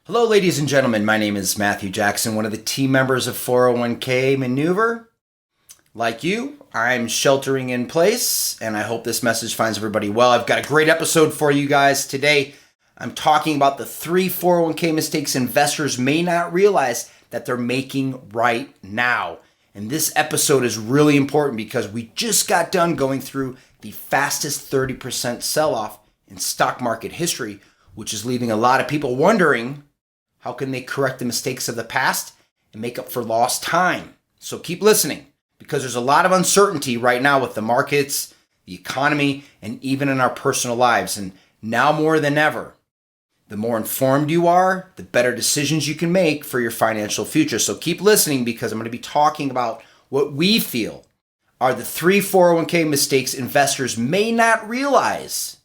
Hello, ladies and gentlemen. My name is Matthew Jackson, one of the team members of 401k Maneuver. Like you, I'm sheltering in place, and I hope this message finds everybody well. I've got a great episode for you guys today. I'm talking about the 3 401k mistakes investors may not realize that they're making right now. And this episode is really important because we just got done going through the fastest 30% sell-off in stock market history, which is leaving a lot of people wondering, how can they correct the mistakes of the past and make up for lost time? So keep listening, because there's a lot of uncertainty right now with the markets, the economy, and even in our personal lives. And now more than ever, the more informed you are, the better decisions you can make for your financial future. So keep listening, because I'm going to be talking about what we feel are the 3 401k mistakes investors may not realize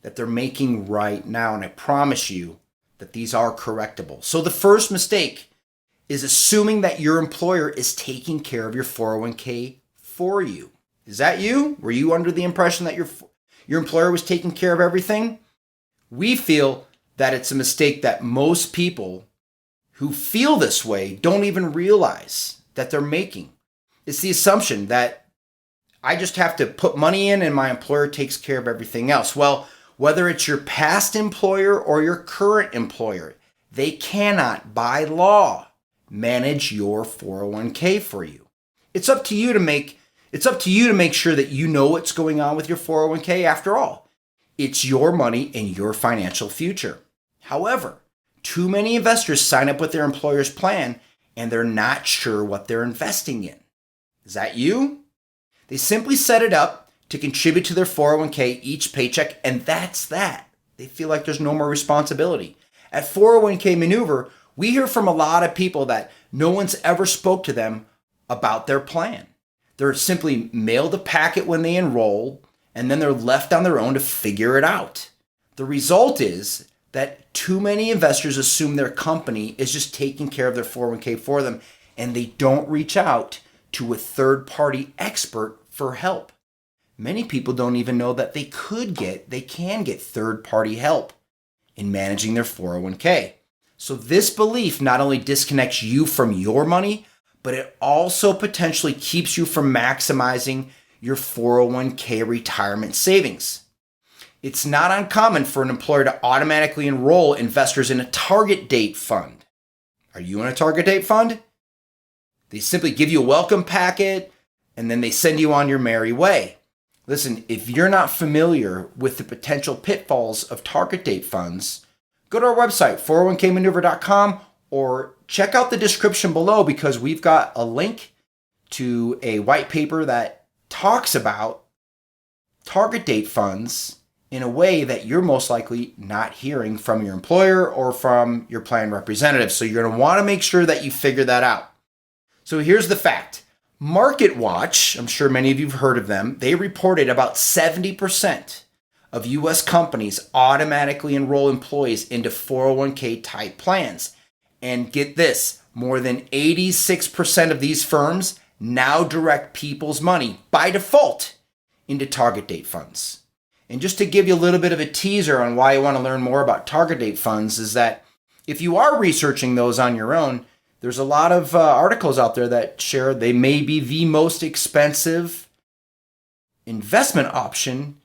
that they're making right now. And I promise you that these are correctable. So the first mistake is assuming that your employer is taking care of your 401k for you. Is that you? Were you under the impression that your employer was taking care of everything? We feel that it's a mistake that most people who feel this way don't even realize that they're making. It's the assumption that I just have to put money in and my employer takes care of everything else. Well, whether it's your past employer or your current employer, they cannot, by law, manage your 401k for you. It's up to you to make sure that you know what's going on with your 401k. After all, it's your money and your financial future. However, too many investors sign up with their employer's plan and they're not sure what they're investing in. Is that you? They simply set it up to contribute to their 401k each paycheck, and that's that. They feel like there's no more responsibility. At 401k Maneuver, we hear from a lot of people that no one's ever spoke to them about their plan. They're simply mailed a packet when they enroll, and then they're left on their own to figure it out. The result is that too many investors assume their company is just taking care of their 401k for them, and they don't reach out to a third-party expert for help. Many people don't even know that they can get third-party help in managing their 401k. So this belief not only disconnects you from your money, but it also potentially keeps you from maximizing your 401k retirement savings. It's not uncommon for an employer to automatically enroll investors in a target date fund. Are you in a target date fund? They simply give you a welcome packet and then they send you on your merry way. Listen, if you're not familiar with the potential pitfalls of target date funds, go to our website, 401kmaneuver.com, or check out the description below, because we've got a link to a white paper that talks about target date funds in a way that you're most likely not hearing from your employer or from your plan representative. So you're going to want to make sure that you figure that out. So here's the fact. MarketWatch, I'm sure many of you have heard of them, they reported about 70% of U.S. companies automatically enroll employees into 401k type plans. And get this, more than 86% of these firms now direct people's money by default into target date funds. And just to give you a little bit of a teaser on why you want to learn more about target date funds is that if you are researching those on your own, there's a lot of articles out there that share they may be the most expensive investment option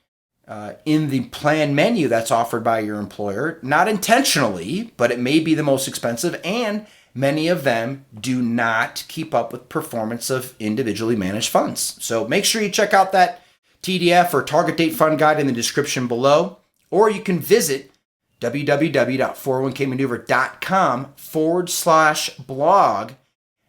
in the plan menu that's offered by your employer. Not intentionally, but it may be the most expensive, and many of them do not keep up with performance of individually managed funds. So make sure you check out that TDF or target date fund guide in the description below, or you can visit www.401kmaneuver.com/blog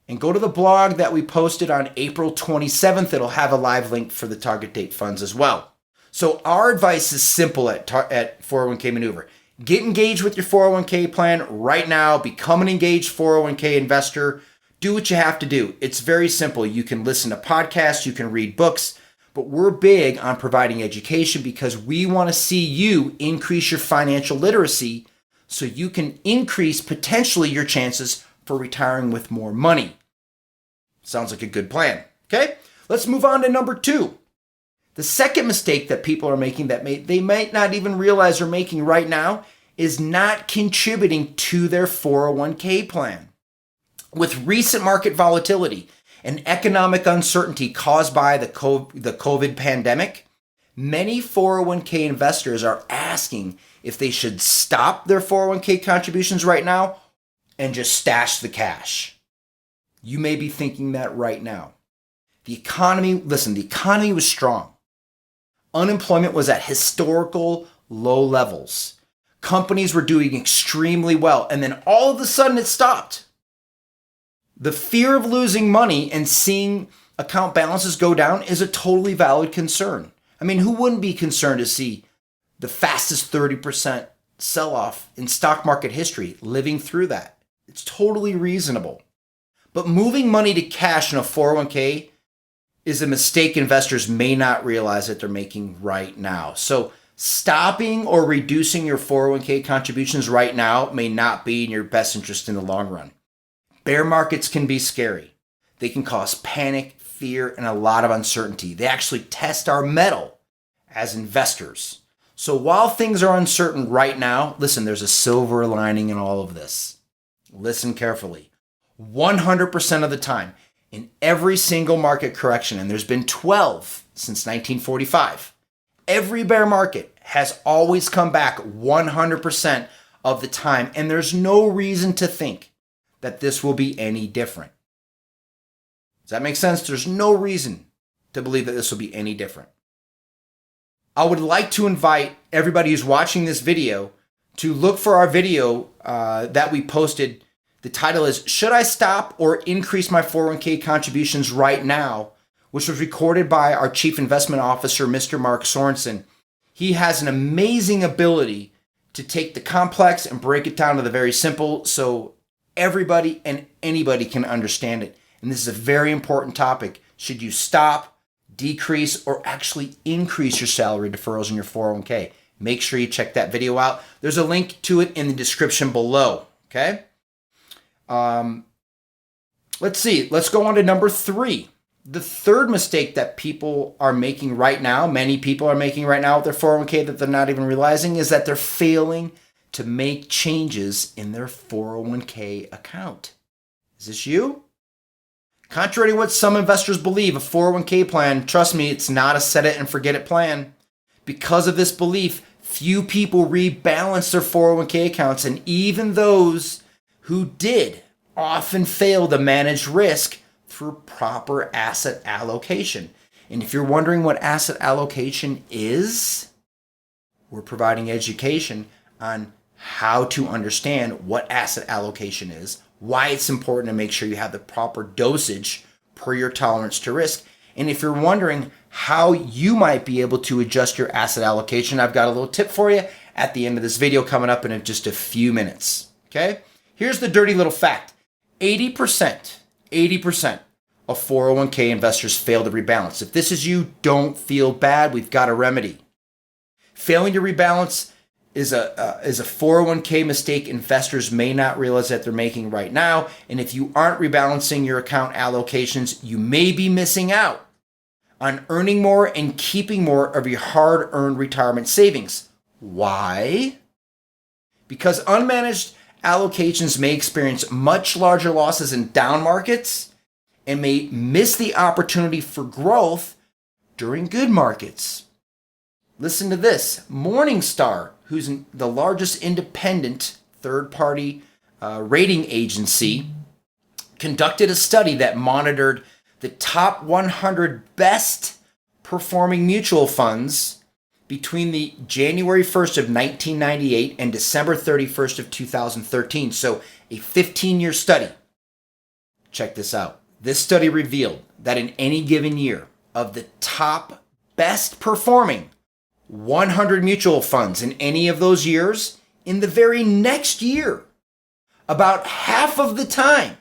and go to the blog that we posted on April 27th. It'll have a live link for the target date funds as well. So our advice is simple at 401k Maneuver. Get engaged with your 401k plan right now. Become an engaged 401k investor. Do what you have to do. It's very simple. You can listen to podcasts, you can read books, but we're big on providing education because we want to see you increase your financial literacy so you can increase potentially your chances for retiring with more money. Sounds like a good plan. Okay, let's move on to number 2. The second mistake that people are making that they might not even realize they're making right now is not contributing to their 401k plan. With recent market volatility and economic uncertainty caused by the COVID pandemic, many 401k investors are asking if they should stop their 401k contributions right now and just stash the cash. You may be thinking that right now. The economy was strong. Unemployment was at historical low levels. Companies were doing extremely well, and then all of a sudden it stopped. The fear of losing money and seeing account balances go down is a totally valid concern. I mean, who wouldn't be concerned to see the fastest 30% sell-off in stock market history living through that? It's totally reasonable. But moving money to cash in a 401k is a mistake investors may not realize that they're making right now. So stopping or reducing your 401k contributions right now may not be in your best interest in the long run. Bear markets can be scary. They can cause panic, fear, and a lot of uncertainty. They actually test our mettle as investors. So while things are uncertain right now, listen, there's a silver lining in all of this. Listen carefully. 100% of the time, in every single market correction, and there's been 12 since 1945, every bear market has always come back 100% of the time, and there's no reason to think that this will be any different. Does that make sense? There's no reason to believe that this will be any different. I would like to invite everybody who's watching this video to look for our video that we posted. The title is, Should I Stop or Increase My 401k Contributions Right Now? Which was recorded by our Chief Investment Officer, Mr. Mark Sorensen. He has an amazing ability to take the complex and break it down to the very simple so everybody and anybody can understand it. And this is a very important topic. Should you stop, decrease, or actually increase your salary deferrals in your 401k? Make sure you check that video out. There's a link to it in the description below, okay? Let's see. Let's go on to number 3. The third mistake that people are making right now, many people are making right now with their 401k that they're not even realizing, is that they're failing to make changes in their 401k account. Is this you? Contrary to what some investors believe, a 401k plan, trust me, it's not a set it and forget it plan. Because of this belief, few people rebalance their 401k accounts, and even those who did often fail to manage risk through proper asset allocation. And if you're wondering what asset allocation is, we're providing education on how to understand what asset allocation is, why it's important to make sure you have the proper dosage per your tolerance to risk. And if you're wondering how you might be able to adjust your asset allocation, I've got a little tip for you at the end of this video coming up in just a few minutes. Okay? Here's the dirty little fact. 80% of 401k investors fail to rebalance. If this is you, don't feel bad. We've got a remedy. Failing to rebalance is a 401k mistake investors may not realize that they're making right now. And if you aren't rebalancing your account allocations, you may be missing out on earning more and keeping more of your hard-earned retirement savings. Why? Because unmanaged allocations may experience much larger losses in down markets and may miss the opportunity for growth during good markets. Listen to this. Morningstar, who's the largest independent third-party rating agency, conducted a study that monitored the top 100 best performing mutual funds between the January 1st of 1998 and December 31st of 2013. So a 15-year study. Check this out. This study revealed that in any given year, of the top best performing 100 mutual funds in any of those years, in the very next year, about half of the time,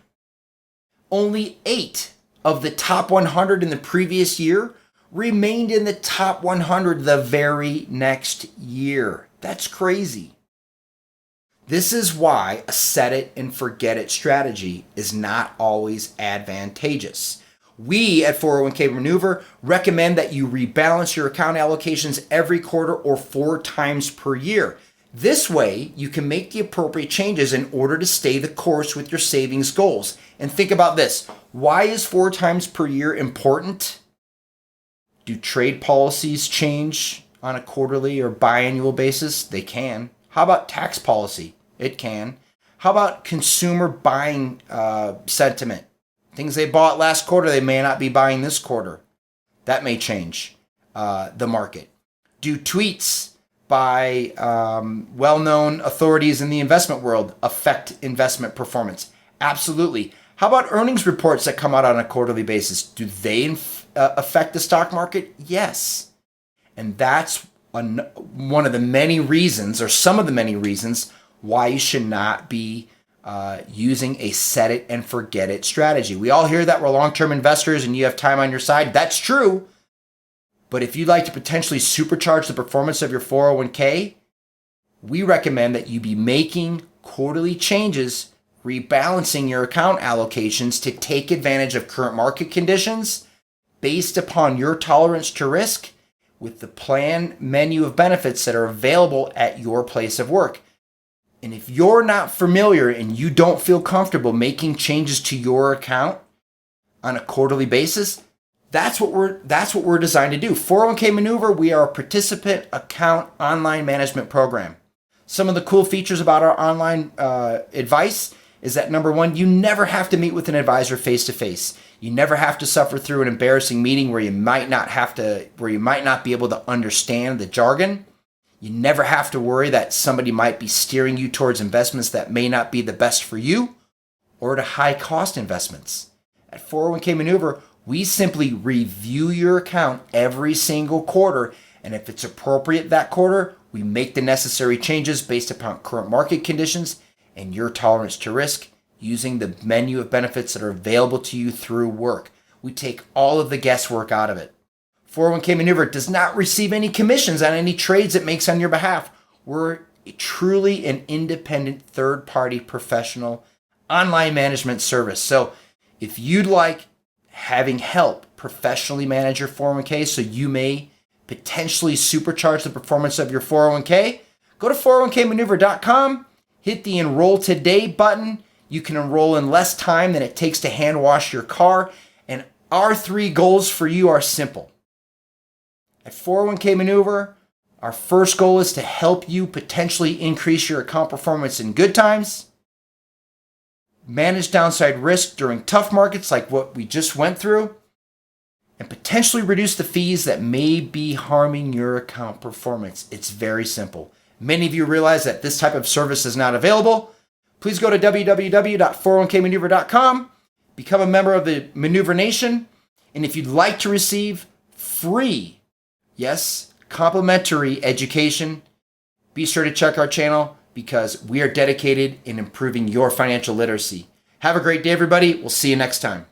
only 8 of the top 100 in the previous year remained in the top 100 the very next year. That's crazy. This is why a set it and forget it strategy is not always advantageous. We at 401k Maneuver recommend that you rebalance your account allocations every quarter or 4 times per year. This way, you can make the appropriate changes in order to stay the course with your savings goals. And think about this. Why is 4 times per year important? Do trade policies change on a quarterly or biannual basis? They can. How about tax policy? It can. How about consumer buying sentiment? Things they bought last quarter, they may not be buying this quarter. That may change the market. Do tweets by well-known authorities in the investment world affect investment performance? Absolutely. How about earnings reports that come out on a quarterly basis? Do they affect the stock market? Yes. And that's one of the many reasons, or some of the many reasons, why you should not be using a set it and forget it strategy. We all hear that we're long-term investors and you have time on your side. That's true. But if you'd like to potentially supercharge the performance of your 401k, we recommend that you be making quarterly changes, rebalancing your account allocations to take advantage of current market conditions based upon your tolerance to risk with the plan menu of benefits that are available at your place of work. And if you're not familiar and you don't feel comfortable making changes to your account on a quarterly basis, that's what we're designed to do. 401k Maneuver, we are a participant account online management program. Some of the cool features about our online advice is that number one, you never have to meet with an advisor face to face. You never have to suffer through an embarrassing meeting where you might not be able to understand the jargon. You never have to worry that somebody might be steering you towards investments that may not be the best for you or to high cost investments. At 401k Maneuver, we simply review your account every single quarter, and if it's appropriate that quarter, we make the necessary changes based upon current market conditions and your tolerance to risk using the menu of benefits that are available to you through work. We take all of the guesswork out of it. 401k Maneuver does not receive any commissions on any trades it makes on your behalf. We're truly an independent third-party professional online management service. So if you'd like having help professionally manage your 401k so you may potentially supercharge the performance of your 401k, go to 401kmaneuver.com, hit the Enroll Today button. You can enroll in less time than it takes to hand wash your car. And our 3 goals for you are simple. At 401k Maneuver, our first goal is to help you potentially increase your account performance in good times, manage downside risk during tough markets like what we just went through, and potentially reduce the fees that may be harming your account performance. It's very simple. Many of you realize that this type of service is not available. Please go to www.401kmaneuver.com, become a member of the Maneuver Nation, and if you'd like to receive free, yes, complimentary education, be sure to check our channel because we are dedicated in improving your financial literacy. Have a great day, everybody. We'll see you next time.